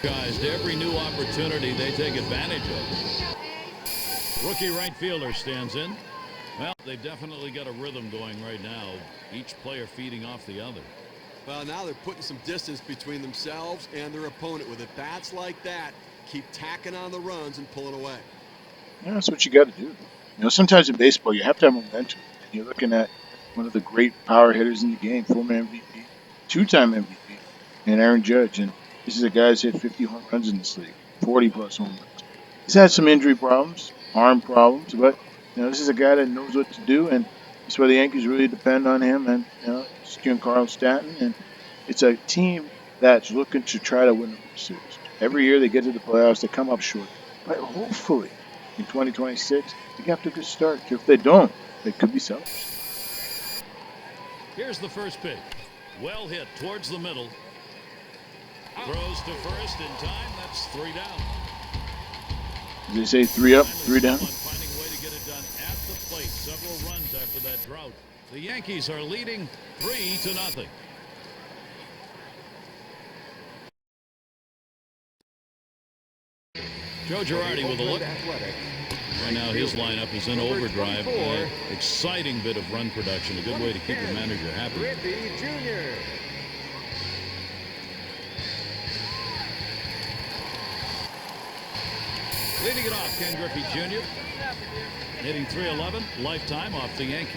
Guys, every new opportunity they take advantage of. Rookie right fielder stands in. Well, they've definitely got a rhythm going right now. Each player feeding off the other. Well, now they're putting some distance between themselves and their opponent. With at bats like that, keep tacking on the runs and pulling away. Yeah, that's what you got to do. Sometimes in baseball you have to have momentum. And you're looking at one of the great power hitters in the game, former MVP, two-time MVP, and Aaron Judge. And this is a guy who's hit 50 home runs in this league, 40 plus home runs. He's had some injury problems, arm problems, but this is a guy that knows what to do, and that's why the Yankees really depend on him. And Giancarlo Stanton, and it's a team that's looking to try to win the World Series. Every year they get to the playoffs, they come up short, but hopefully in 2026 they get off to a good start. If they don't, they could be sellers. Here's the first pitch. Well hit towards the middle. Throws to first in time. That's 3 down. As they say, 3 up, 3 down. Finding a way to get it done at the plate. Several runs after that drought. The Yankees are leading 3-0. Joe Girardi with a look. Right now his lineup is in overdrive. Exciting bit of run production. A good way to keep your manager happy. Leading it off, Ken Griffey Jr. Hitting .311, lifetime off the Yankees.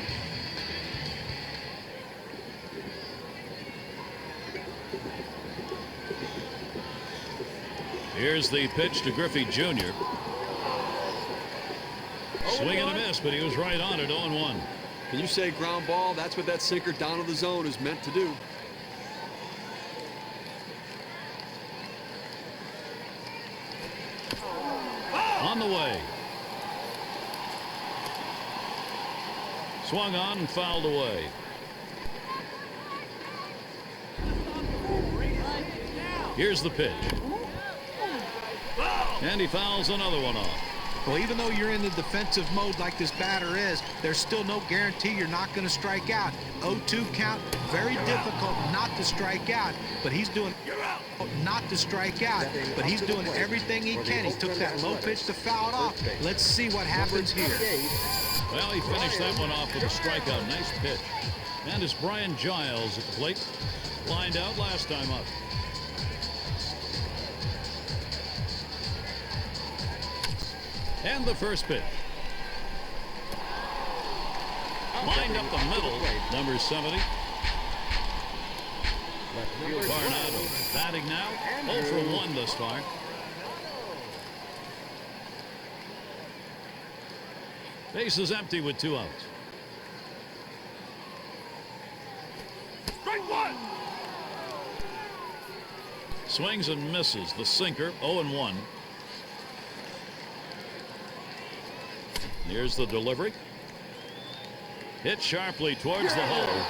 Here's the pitch to Griffey Jr. Swing and a miss, but he was right on it, 0-1. Can you say ground ball? That's what that sinker down to the zone is meant to do. On the way. Swung on and fouled away. Here's the pitch. And he fouls another one off. Well, even though you're in the defensive mode like this batter is, there's still no guarantee you're not going to strike out. 0-2 count, very difficult not to strike out, but he's doing everything he can. He took that low pitch to foul it off. Let's see what happens here. Well, he finished that one off with a strikeout. Nice pitch. And it's Brian Giles at the plate. Lined out last time up. And the first pitch. Lined up the middle, number 70. Barnado batting now, 0 for 1 thus far. Base is empty with 2 outs. Strike 1. Swings and misses. The sinker, 0-1. Here's the delivery. Hit sharply towards the hole.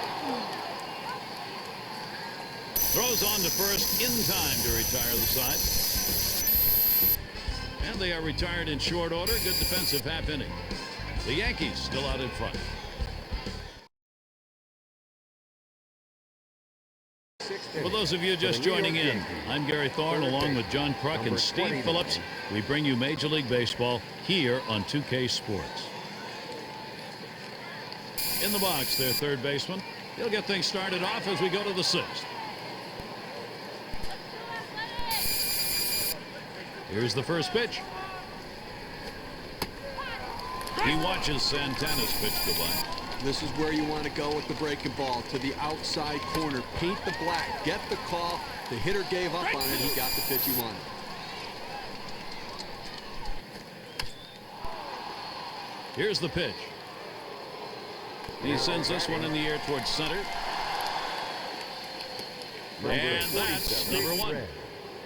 Throws on to first in time to retire the side. And they are retired in short order. Good defensive half inning. The Yankees still out in front. For those of you just joining in, I'm Gary Thorne along with John Kruk and Steve Phillips. We bring you Major League Baseball here on 2K Sports. In the box, their third baseman. He'll get things started off as we go to the 6th. Here's the first pitch. He watches Santana's pitch go by. This is where you want to go with the breaking ball, to the outside corner. Paint the black. Get the call. The hitter gave up on it. He got the pitch he wanted. Here's the pitch. He sends this one in the air towards center. And that's number 1.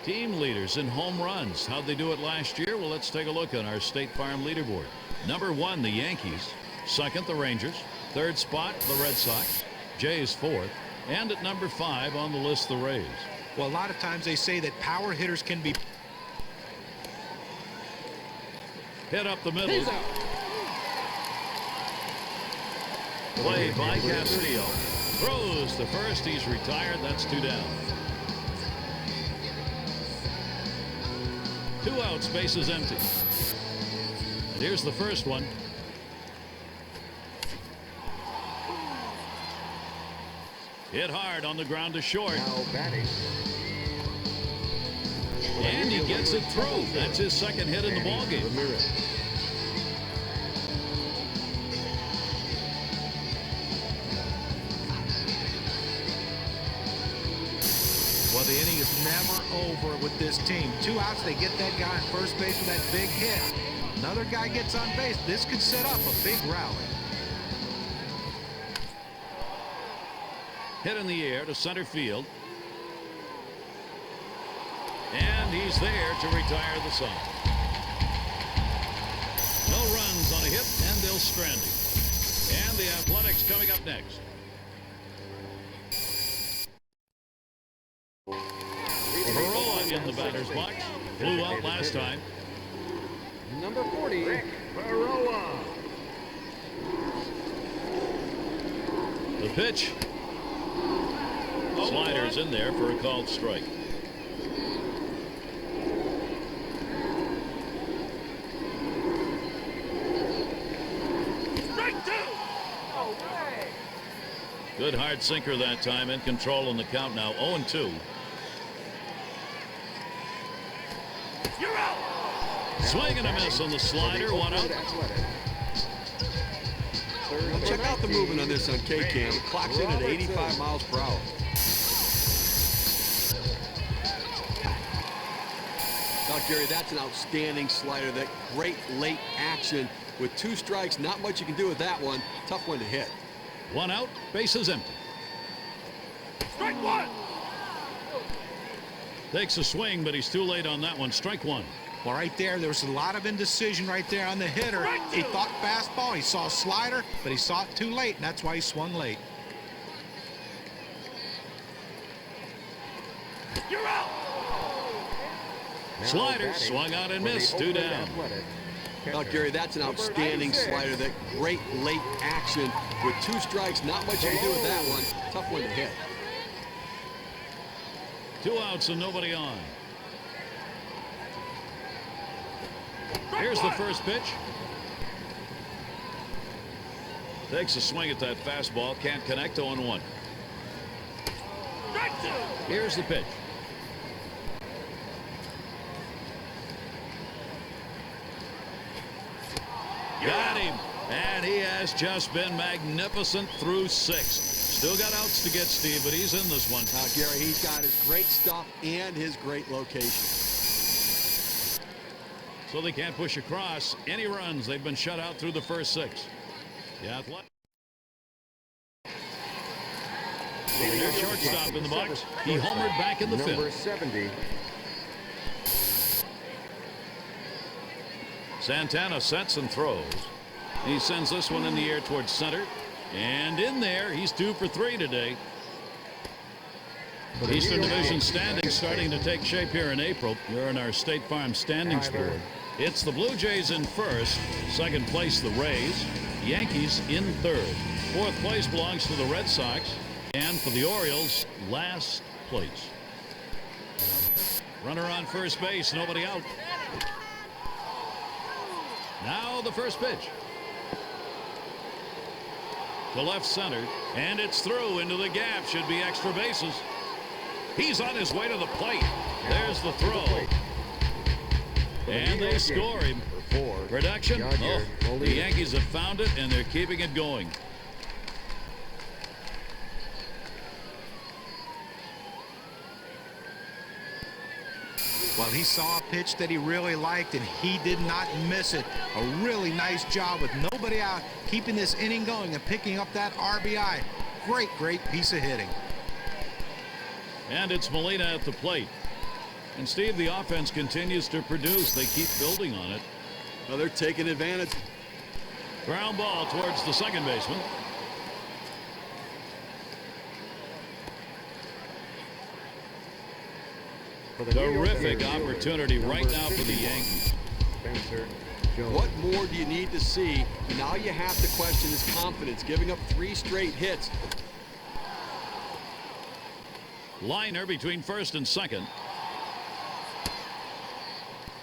Team leaders in home runs. How'd they do it last year? Well, let's take a look on our State Farm leaderboard. Number 1, the Yankees. Second, the Rangers. Third spot, the Red Sox. Jays 4th. And at number 5 on the list, the Rays. Well, a lot of times they say that power hitters can be Hit up the middle. Played by Castillo. Throws to first. He's retired. That's 2 down. 2 outs, bases empty. And here's the first one. Hit hard on the ground to short. Now batting. And he gets it through. That's his second hit in the ballgame. Well, the inning is never over with this team. 2 outs, they get that guy on first base with that big hit. Another guy gets on base. This could set up a big rally. Hit in the air to center field. And he's there to retire the side. No runs on a hit, and they'll strand him. And the Athletics coming up next. Baroa in the batter's box. Blew out last time. Number 40, Baroa. The pitch. Sliders in there for a called strike. Good hard sinker that time, in control in the count now. 0-2. You're out. Swing and a miss on the slider. 1 out. Check out the movement on this on K-Cam. It clocks in at 85 miles per hour. Now, Gary, that's an outstanding slider. That great late action. With 2 strikes, not much you can do with that one. Tough one to hit. 1 out, bases empty. Strike 1. Takes a swing, but he's too late on that one. Strike 1. Well, right there was a lot of indecision right there on the hitter. He thought fastball, he saw a slider, but he saw it too late, and that's why he swung late. You're out. Slider swung out and missed. 2 down. Now, Gary, that's an outstanding slider. That great late action. With 2 strikes, not much you can do with that one. Tough one to hit. 2 outs and nobody on. Here's the first pitch. Takes a swing at that fastball. Can't connect. 0-1. Here's the pitch. Got him. And he has just been magnificent through 6. Still got outs to get, Steve, but he's in this one. Now, Gary, he's got his great stuff and his great location. So they can't push across any runs. They've been shut out through the first 6. The Athletics. Their shortstop in the box. He homered back in the 5th. Number 70. Santana sets and throws. He sends this one in the air towards center. And in there, he's 2 for 3 today. Eastern Division standings starting to take shape here in April. You're in our State Farm standings board. It's the Blue Jays in first. Second place, the Rays. Yankees in third. Fourth place belongs to the Red Sox. And for the Orioles, last place. Runner on first base, nobody out. Now the first pitch. To left center, and it's through into the gap. Should be extra bases. He's on his way to the plate. There's the throw. And they score him. Production? Oh, the Yankees have found it, and they're keeping it going. Well, he saw a pitch that he really liked, and he did not miss it. A really nice job with nobody out, keeping this inning going and picking up that RBI. Great piece of hitting. And it's Molina at the plate. And, Steve, the offense continues to produce. They keep building on it. Well, they're taking advantage. Ground ball towards the second baseman. Terrific opportunity right now for the Yankees. What more do you need to see? Now you have to question his confidence, giving up 3 straight hits. Liner between first and second.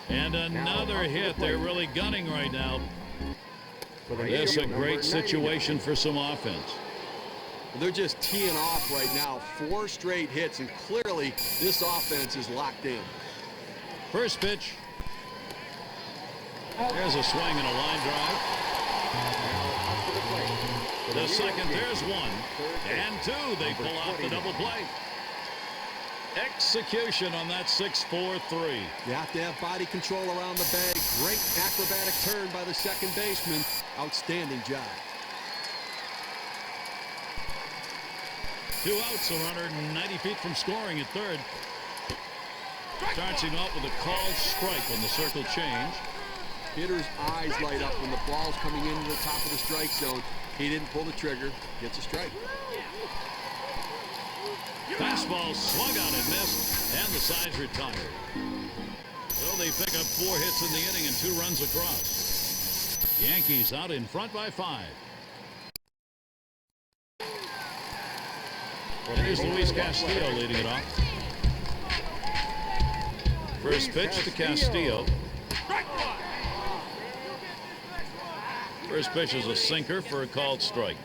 And another hit. They're really gunning right now. This is a great situation for some offense. They're just teeing off right now. 4 straight hits, and clearly this offense is locked in. First pitch. There's a swing and a line drive. The second, there's 1. And 2. They pull off the double play. Execution on that 6-4-3. You have to have body control around the bag. Great acrobatic turn by the second baseman. Outstanding job. 2 outs, a runner 90 feet from scoring at third. Starts him out with a called strike on the circle change. Hitter's eyes light up when the ball's coming into the top of the strike zone. He didn't pull the trigger. Gets a strike. Fastball swung on and missed, and the side's retired. So they pick up 4 hits in the inning and 2 runs across. Yankees out in front by 5. Here's Luis Castillo leading it off. First pitch to Castillo. First pitch is a sinker for a called strike.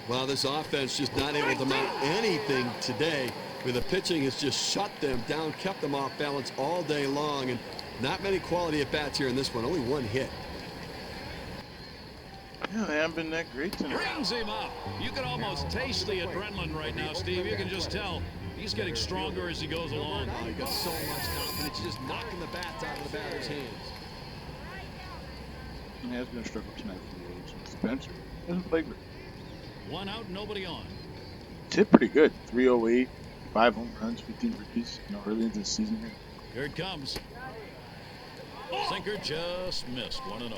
Well, this offense just not able to mount anything today. The pitching has just shut them down, kept them off balance all day long, and not many quality at bats here in this one. Only 1 hit. Yeah, they haven't been that great tonight. Brings him up. You can almost taste the adrenaline right now, Steve. You can just tell he's getting stronger as he goes along. Oh, he got so much confidence, just knocking the bats out of the batter's hands. He has been a struggle tonight for the A's. Spencer hasn't played great. 1 out, nobody on. It's hit pretty good. 308, 5 home runs, 15 rookies, early into the season here. Here it comes. Sinker just missed. 1-0.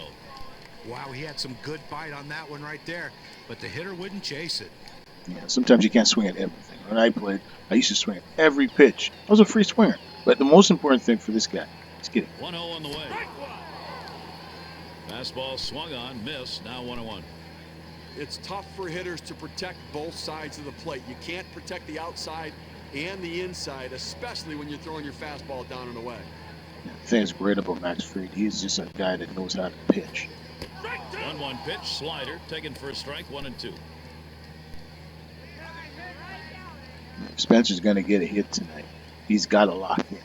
Wow, he had some good bite on that one right there, but the hitter wouldn't chase it. Yeah, sometimes you can't swing at everything. When I played, I used to swing at every pitch. I was a free swinger. But the most important thing for this guy is getting 1-0 on the way. Fastball swung on, missed. Now 1-1. It's tough for hitters to protect both sides of the plate. You can't protect the outside and the inside, especially when you're throwing your fastball down and away. The thing that's great about Max Fried, he's just a guy that knows how to pitch. 1-1 pitch, slider, taken for a strike, 1-2. If Spencer's going to get a hit tonight, he's got to lock in.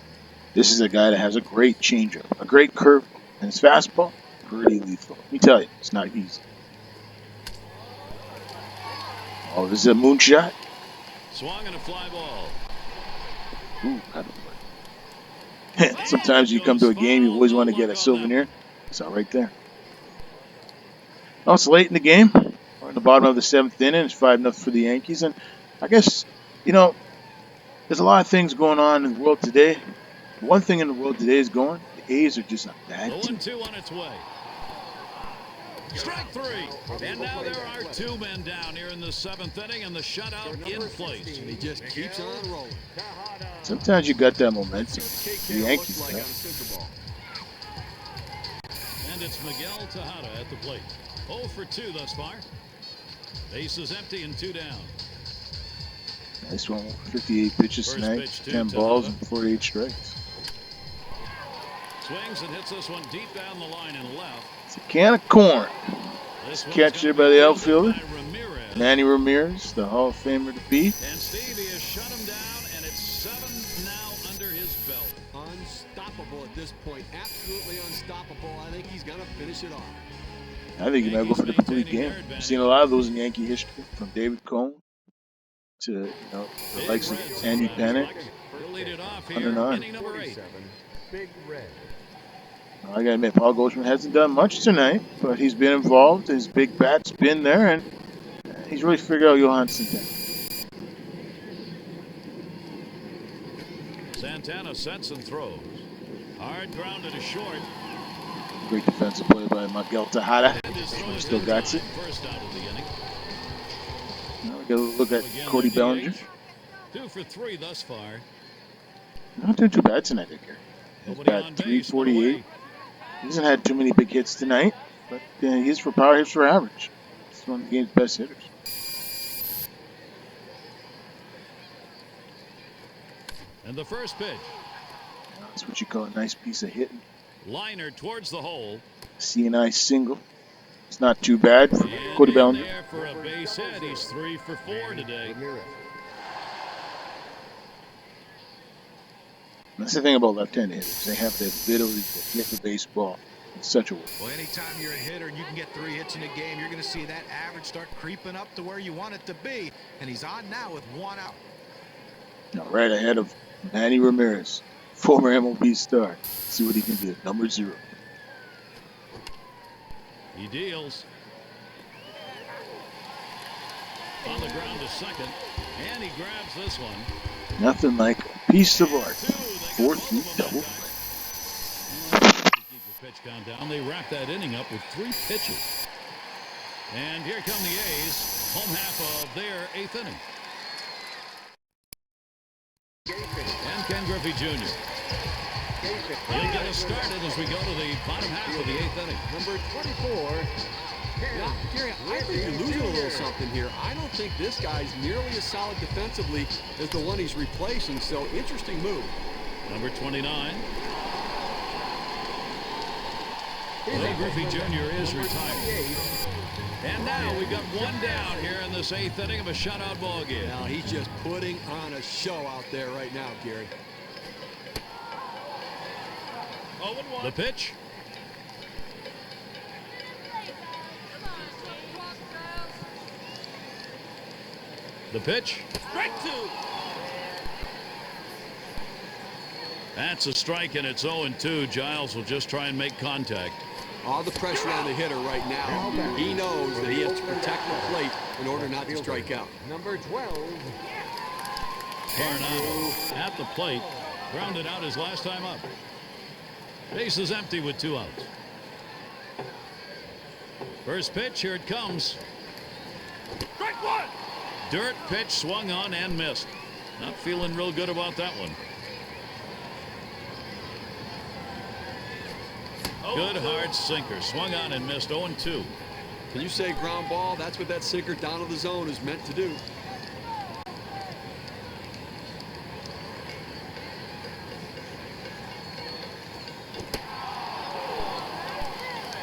This is a guy that has a great changeup, a great curve, and his fastball, pretty lethal. Let me tell you, it's not easy. Oh, this is a moonshot. Swung and a fly ball. Ooh, out of play. Sometimes you come to a game, you always want to get a souvenir. It's all right there. Oh, it's late in the game. We're in the bottom of the 7th inning. It's 5-0 for the Yankees. And I guess, there's a lot of things going on in the world today. One thing in the world today is the A's are just a bad team. 0-2 on its way. Strike 3. And now there are 2 men down here in the 7th inning, and the shutout in place. And he just keeps on rolling. Sometimes you got that momentum. The Yankees, like on a sinker ball. And it's Miguel Tejada at the plate. 0 for 2 thus far. Base is empty and 2 down. Nice one. 58 pitches First tonight, pitch to 10 balls, Tejada. and 48 strikes. Swings and hits this one deep down the line and left. It's a can of corn. This one's Catch gonna there by be the fielded outfielder. by Ramirez. Manny Ramirez, the Hall of Famer to beat. And Stevie has shut him down, and it's 7 now under his belt. Unstoppable at this point. Absolutely unstoppable. I think he's going to finish it off. I think he might go for the complete game. I've seen a lot of those in Yankee history, from David Cone to the likes of Andy Pettitte. He'll lead it off here, 109. inning number 8. Big Red. I gotta admit, Paul Goldschmidt hasn't done much tonight, but he's been involved. His big bat's been there, and he's really figured out Johansson's thing. Santana sets and throws. Hard grounded to short. Great defensive play by Miguel Tejada. And his throw is Still in got time. it. First out of the inning. Now we got to look at Again, Cody the Bellinger. DH. 2 for 3 thus far. Not doing too bad tonight, I care. He's Nobody got on base. 348. He hasn't had too many big hits tonight, but he's for power, he's for average. He's one of the game's best hitters. And the first pitch. That's what you call a nice piece of hitting. Liner towards the hole. CNI single. It's not too bad for And Cody in Bellinger. there for a base hit. He's 3 for 4 today. That's the thing about left-handed hitters. They have the ability to hit the baseball in such a way. Well, anytime you're a hitter and you can get 3 hits in a game, you're going to see that average start creeping up to where you want it to be. And he's on now with 1 out. Now, right ahead of Manny Ramirez, former MLB star. See what he can do. Number 0. He deals. On the ground to second. And he grabs this one. Nothing like a piece of art. 4th week double play. Keep the pitch count down. They wrap that inning up with 3 pitches. And here come the A's. Home half of their 8th inning. And Ken Griffey Jr. He'll get us started as we go to the bottom half of the 8th inning. Number 24. Now, Gary, I think you're losing a little something here. I don't think this guy's nearly as solid defensively as the one he's replacing, so interesting move. Number 29. Ken Griffey Jr. is retired. And now we've got 1 down here in this 8th inning of a shutout ball game. Now he's just putting on a show out there right now, Gary. The pitch. The pitch. Strike 2. That's a strike, and it's 0-2. Giles will just try and make contact. All the pressure on the hitter right now. He knows that he has to protect the plate in order not to strike out. Number 12. Coronado at the plate. Grounded out his last time up. Base is empty with 2 outs. First pitch, here it comes. Strike 1. Dirt pitch swung on and missed. Not feeling real good about that one. Good hard sinker. Swung on and missed. 0-2. Can you say ground ball? That's what that sinker down to the zone is meant to do.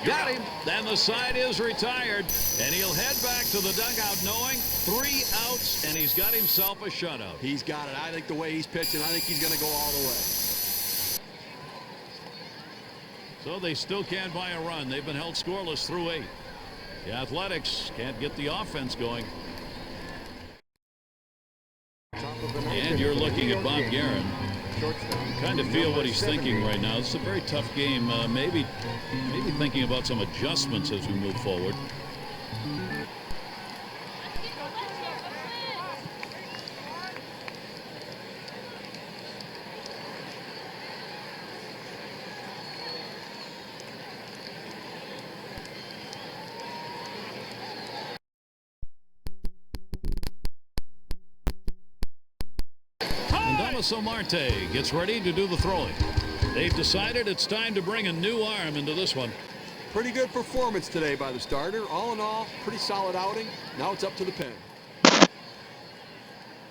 Got him. Then the side is retired. And he'll head back to the dugout knowing 3 outs, and he's got himself a shutout. He's got it. I think the way he's pitching, I think he's going to go all the way. So they still can't buy a run. They've been held scoreless through 8. The Athletics can't get the offense going. And you're looking at Bob Guerin. Kind of feel what he's thinking right now. It's a very tough game. Maybe thinking about some adjustments as we move forward. And Marte gets ready to do the throwing. They've decided it's time to bring a new arm into this one. Pretty good performance today by the starter. All in all, pretty solid outing. Now it's up to the pen.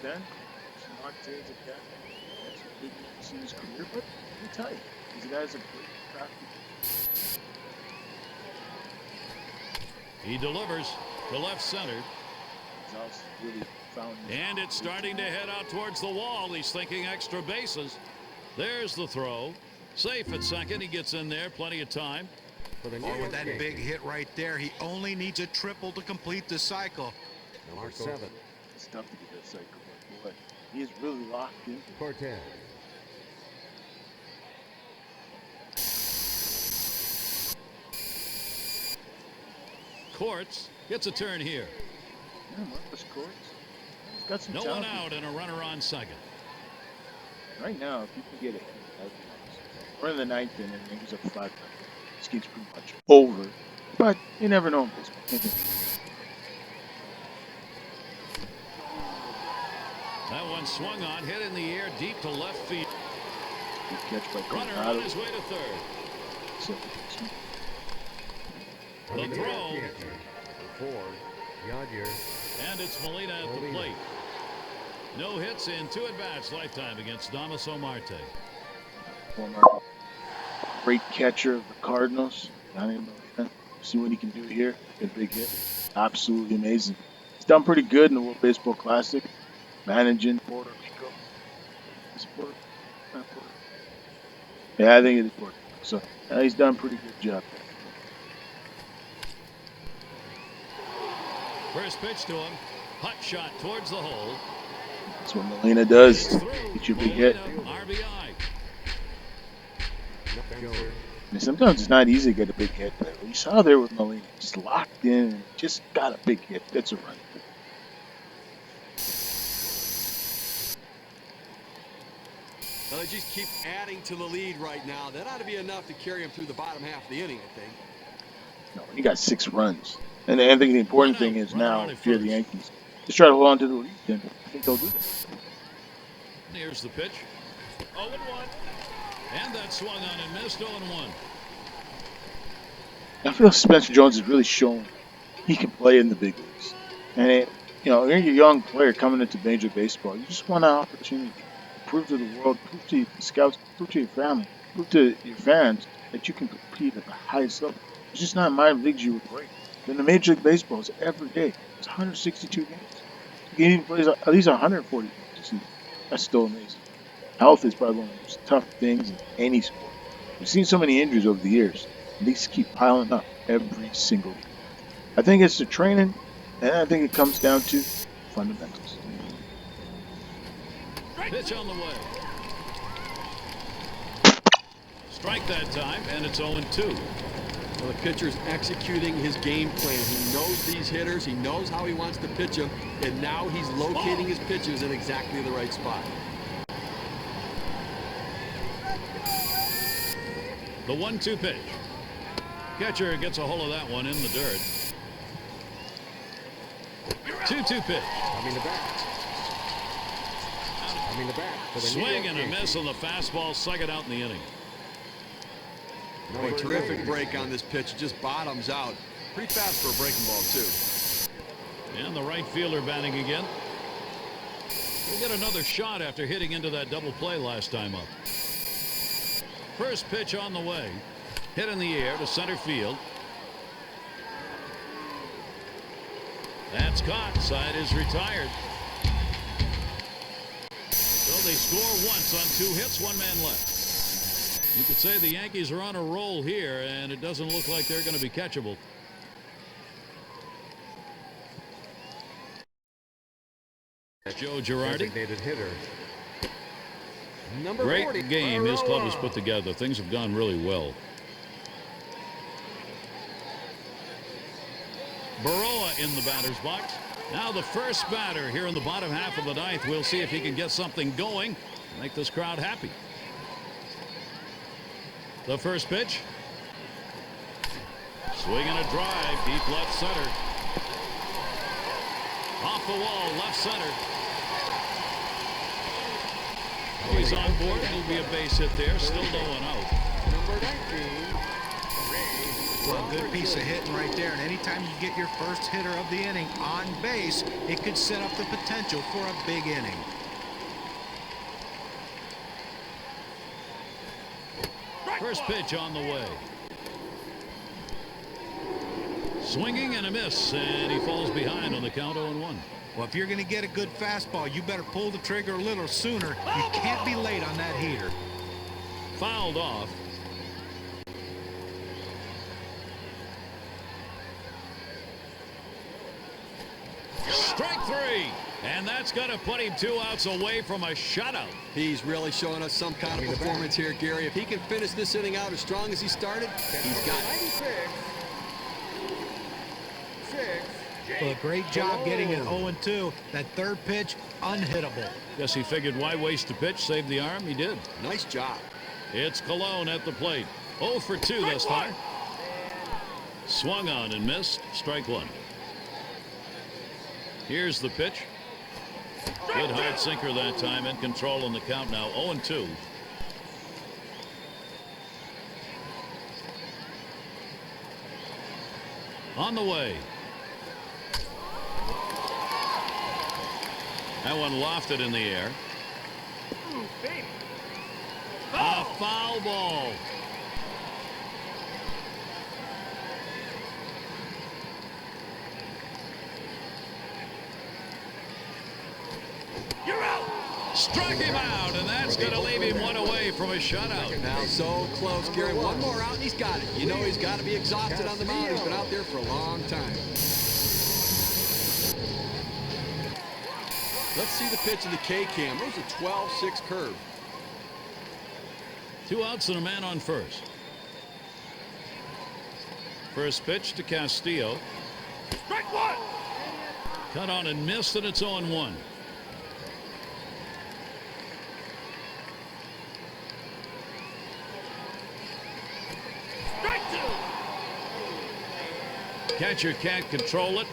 Then, Marte is a guy that's a big news in his career, but let me tell you, these guys are great crafty. He delivers to left center. Gonzalez really found And it's starting to head out towards the wall. He's thinking extra bases. There's the throw. Safe at second. He gets in there. Plenty of time. For the Oh, with that big hit right there, he only needs a triple to complete the cycle. Number 7. It's tough to get that cycle, but boy, he is really locked in. Cortez. Courts gets a turn here. Yeah, Marcus Courts. He's got some No talent. one out and a runner on second. Right now, if you can get it, that'd be nice. We're in the 9th inning, and he was up 5-0. This game's pretty much over, but you never know in baseball. That one swung on, hit in the air deep to left field. Good catch by Runner Coronado. on his way to third. So, The throw, Number 4. Yadier. and it's Molina at the plate. No hits in 2 at-bats lifetime against Damaso Marte. former great catcher of the Cardinals, Yanni Molina. See what he can do here. Get a big hit. Absolutely amazing. He's done pretty good in the World Baseball Classic, managing Puerto Rico. Is it Puerto Rico? Not Puerto Rico. Yeah, I think it is Puerto Rico. So he's done a pretty good job there. First pitch to him. Hot shot towards the hole. That's what Molina does. It's through. Get you a big hit. Molina, RBI. I mean, sometimes it's not easy to get a big hit, but you saw there with Molina, just locked in and just got a big hit. That's a run. Well, they just keep adding to the lead right now. That ought to be enough to carry him through the bottom half of the inning, I think. No, he got 6 runs. And I think the important thing is Run now, out at if you're the first. Yankees, just try to hold on to the lead, then I think they'll do that. Here's the pitch. 0-1. And that swung on and missed 0-1. I feel Spencer Jones has really shown he can play in the big leagues. And, you're a young player coming into Major League Baseball. You just want an opportunity to prove to the world, prove to the scouts, prove to your family, prove to your fans that you can compete at the highest level. It's just not in minor leagues you were great. Then the Major League Baseball is every day. It's 162 games. You can even play at least 140 games a season. That's still amazing. Health is probably one of the most tough things in any sport. We've seen so many injuries over the years, and these keep piling up every single year. I think it's the training, and I think it comes down to fundamentals. Pitch on the way. Strike that time, and it's 0-2. Well, the pitcher's executing his game plan. He knows these hitters. He knows how he wants to pitch them, and now he's locating his pitches in exactly the right spot. The 1-2 pitch. Catcher gets a hold of that one in the dirt. 2-2 pitch. Coming to bat. Coming to bat for the New Swing York and a miss Yankees. on the fastball, second out in the inning. Boy, terrific break on this pitch. It just bottoms out. Pretty fast for a breaking ball, too. And the right fielder batting again. We'll get another shot after hitting into that double play last time up. First pitch on the way. Hit in the air to center field. That's caught. Side is retired. So they score once on 2 hits, 1 man left. You could say the Yankees are on a roll here, and it doesn't look like they're going to be catchable. Joe Girardi. Designated hitter. Number Great 40, game his club has Baroa. put together. Things have gone really well. Baroa in the batter's box. Now the first batter here in the bottom half of the 9th. We'll see if he can get something going, make this crowd happy. The first pitch. Swing and a drive, deep left center. Off the wall, left center. Oh, he's on board. It'll be a base hit there. Still no one out. Number 19. Well, a good piece of hitting right there. And anytime you get your first hitter of the inning on base, it could set up the potential for a big inning. First pitch on the way. Swinging and a miss, and he falls behind on the count 0-1. Well, if you're going to get a good fastball, you better pull the trigger a little sooner. You can't be late on that heater. Fouled off. Strike 3, and that's going to put him 2 outs away from a shutout. He's really showing us some kind of performance here, Gary. If he can finish this inning out as strong as he started, he's got it. 96. Well, a great job getting it 0-2. That third pitch, unhittable. Guess he figured why waste the pitch, save the arm. He did. Nice job. It's Cologne at the plate. 0 for 2 thus far. Swung on and missed. Strike 1. Here's the pitch. Good hard sinker that time. In control on the count now. 0-2. On the way. That one lofted in the air. A foul ball. Struck him out, and that's going to leave him one away from a shutout. Now so close, Gary. One more out, and he's got it. You know he's got to be exhausted on the mound. He's been out there for a long time. Let's see the pitch in the K-cam. It was a 12-6 curve. 2 outs and a man on first. First pitch to Castillo. Strike one. Cut on and missed, and it's 0-1. Strike two. Catcher can't control it.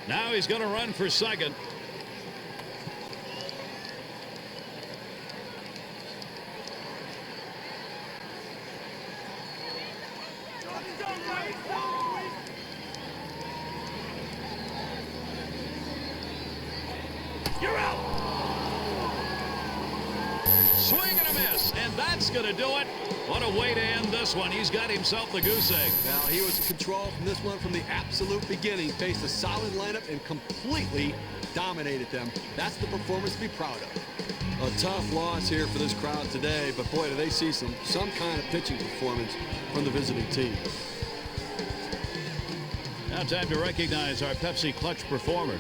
Now he's going to run for second. You're out. Swing and a miss, and that's going to do it. What a way to end this one. He's got himself the goose egg. Now, he was in control from this one from the absolute beginning. Faced a solid lineup and completely dominated them. That's the performance to be proud of. A tough loss here for this crowd today, but boy, do they see some kind of pitching performance from the visiting team. Now time to recognize our Pepsi Clutch performer.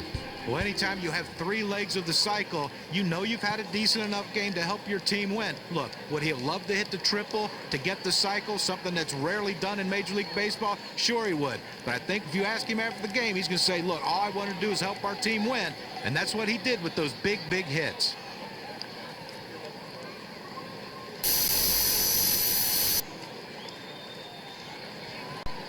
Well, anytime you have 3 legs of the cycle, you know you've had a decent enough game to help your team win. Look, would he have loved to hit the triple to get the cycle, something that's rarely done in Major League Baseball? Sure he would. But I think if you ask him after the game, he's going to say, look, all I want to do is help our team win. And that's what he did with those big, big hits.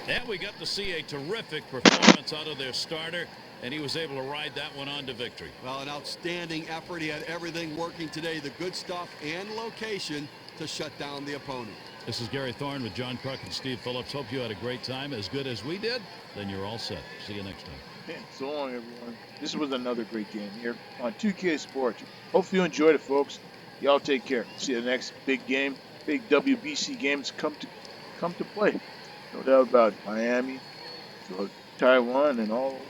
And we got to see a terrific performance out of their starter, and he was able to ride that one on to victory. Well, an outstanding effort. He had everything working today, the good stuff and location to shut down the opponent. This is Gary Thorne with John Kruk and Steve Phillips. Hope you had a great time, as good as we did. Then you're all set. See you next time. Yeah, so long, everyone. This was another great game here on 2K Sports. Hopefully you enjoyed it, folks. Y'all take care. See you the next big game, big WBC games come to play. No doubt about it. Miami, Taiwan, and all over.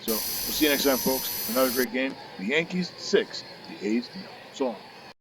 So we'll see you next time, folks. Another great game. The Yankees 6, the A's 0. So long.